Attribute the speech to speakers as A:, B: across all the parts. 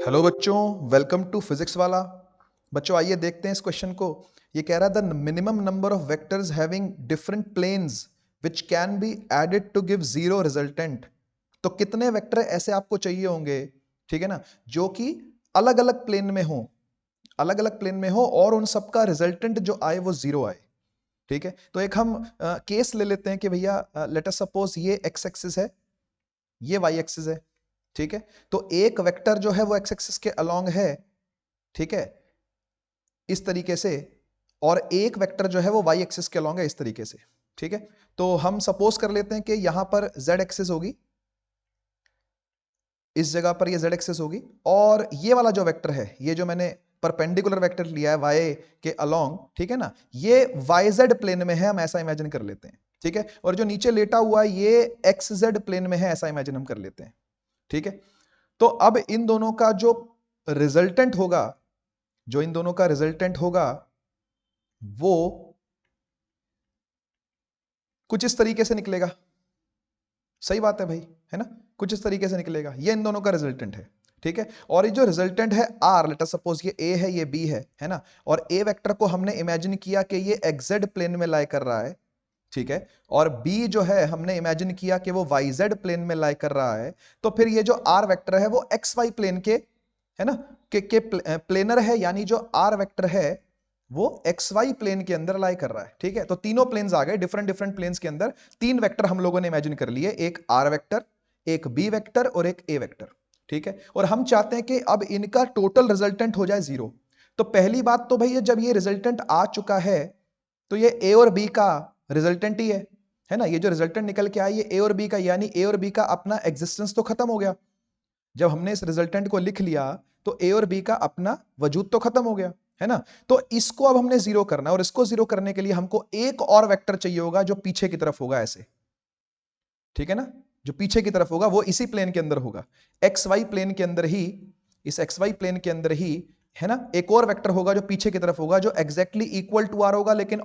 A: Hello बच्चों, welcome to physics वाला। बच्चों आइए देखते हैं इस क्वेश्चन को। ये कह रहा है the minimum number of vectors having different planes which can be added to give zero resultant. तो कितने वेक्टर ऐसे आपको चाहिए होंगे, ठीक है ना, जो कि अलग अलग प्लेन में हो, अलग अलग प्लेन में हो और उन सबका रिजल्टेंट जो आए वो जीरो आए। ठीक है, तो एक हम केस ले लेते हैं कि भैया लेट अस सपोज ये एक्स एक्सिस है, ये वाई एक्सिस है। ठीक है, तो एक वेक्टर जो है वो एक्स एक्सिस के अलोंग है, ठीक है, इस तरीके से, और एक वेक्टर जो है वो वाई एक्सिस के अलोंग है इस तरीके से। ठीक है, तो हम सपोज कर लेते हैं कि यहां पर जेड एक्सिस होगी, इस जगह पर ये जेड एक्सिस होगी, और ये वाला जो वेक्टर है, ये जो मैंने परपेंडिकुलर वेक्टर लिया है वाई के अलोंग, ठीक है ना, ये वाई जेड प्लेन में है, हम ऐसा इमेजिन कर लेते हैं। ठीक है, और जो नीचे लेटा हुआ है ये एक्स जेड प्लेन में है, ऐसा इमेजिन हम कर लेते हैं। ठीक है, तो अब इन दोनों का जो रिजल्टेंट होगा, जो इन दोनों का रिजल्टेंट होगा वो कुछ इस तरीके से निकलेगा। सही बात है भाई, है ना, कुछ इस तरीके से निकलेगा। ये इन दोनों का रिजल्टेंट है। ठीक है, और ये जो रिजल्टेंट है आर, लेट अस सपोज ये ए है, ये बी है ना, और ए वेक्टर को हमने इमेजिन किया कि ये एक्सजेड प्लेन में लाई कर रहा है। ठीक है, और बी जो है हमने इमेजिन किया कि वो वाई जेड प्लेन में लाई कर रहा है। तो फिर ये जो आर वेक्टर है वो एक्स वाई प्लेन के, है ना, के प्लेनर है, यानी जो आर वेक्टर है वो एक्स वाई प्लेन के अंदर लाई कर रहा है। ठीक है, तो तीनों प्लेन्स आ गए, डिफरेंट डिफरेंट प्लेन्स के अंदर तीन वेक्टर हम लोगों ने इमेजिन कर लिए, एक आर वेक्टर, एक बी वेक्टर और एक ए वेक्टर। ठीक है, और हम चाहते हैं कि अब इनका टोटल रिजल्टेंट हो जाए जीरो। तो पहली बात तो भैया, जब ये रिजल्टेंट आ चुका है तो ये ए और बी का रिजल्टेंट ही है ना, ये जो रिजल्टेंट निकल के आया ये ए और बी का, यानी ए और बी का अपना एग्जिस्टेंस तो खत्म हो गया। जब हमने इस रिजल्टेंट को लिख लिया तो ए और बी का अपना वजूद तो खत्म हो गया, है ना। तो इसको अब हमने जीरो करना है, और इसको जीरो करने के लिए हमको एक और वेक्टर चाहिए होगा जो पीछे की तरफ होगा ऐसे। ठीक है ना, जो पीछे की तरफ होगा वो इसी प्लेन के अंदर होगा, एक्स वाई प्लेन के अंदर ही, इस एक्स वाई प्लेन के अंदर ही, है ना। एक और वेक्टर होगा जो पीछे की तरफ होगा, जो एग्जैक्टली इक्वल टू आर होगा लेकिन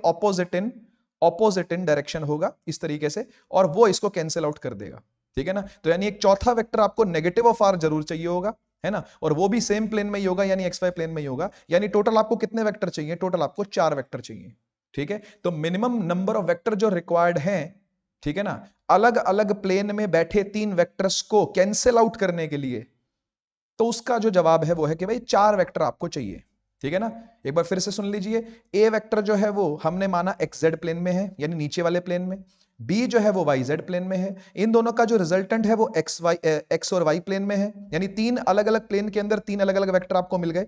A: ऑपोजिट इन डायरेक्शन होगा इस तरीके से, और वो इसको कैंसिल आउट कर देगा। ठीक है ना, तो यानी एक चौथा वेक्टर आपको नेगेटिव ऑफ आर जरूर चाहिए होगा, है ना, और वो भी सेम प्लेन में ही होगा, यानी एक्स वाई प्लेन में ही होगा। यानी टोटल आपको कितने वेक्टर चाहिए? टोटल आपको 4 वेक्टर चाहिए। ठीक है, तो मिनिमम नंबर ऑफ वेक्टर जो रिक्वायर्ड है, ठीक है ना, अलग अलग प्लेन में बैठे तीन वेक्टर्स को कैंसिल आउट करने के लिए, तो उसका जो जवाब है वो है कि भाई 4 वेक्टर आपको चाहिए। ठीक है ना, एक बार फिर से सुन लीजिए। ए वेक्टर जो है वो हमने माना एक्स जेड प्लेन में है, यानी नीचे वाले प्लेन में। बी जो है वो वाई जेड प्लेन में है। इन दोनों का जो रिजल्टेंट है वो एक्स और वाई प्लेन में है, यानी तीन अलग अलग प्लेन के अंदर तीन अलग अलग वेक्टर आपको मिल गए,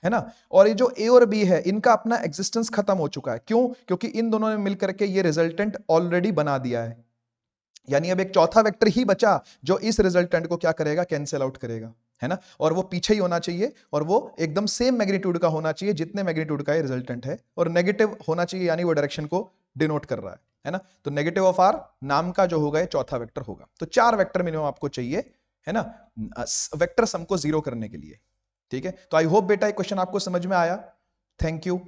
A: है ना। और ये जो ए और बी है इनका अपना एग्जिस्टेंस खत्म हो चुका है। क्यों? क्योंकि इन दोनों ने मिलकर के ये रिजल्टेंट ऑलरेडी बना दिया है। यानी अब एक चौथा वेक्टर ही बचा जो इस रिजल्टेंट को क्या करेगा? कैंसिल आउट करेगा, है ना। और वो पीछे ही होना चाहिए, और वो एकदम सेम मैग्नीट्यूड का होना चाहिए जितने मैग्नीट्यूड का ये रिजल्टेंट है, और नेगेटिव होना चाहिए, यानी वो डायरेक्शन को डिनोट कर रहा है ना। तो नेगेटिव ऑफ आर नाम का जो होगा ये चौथा वेक्टर होगा। तो 4 वेक्टर मिनिमम आपको चाहिए, है ना, वेक्टर सम को जीरो करने के लिए। ठीक है, तो आई होप बेटा ये क्वेश्चन आपको समझ में आया। Thank you.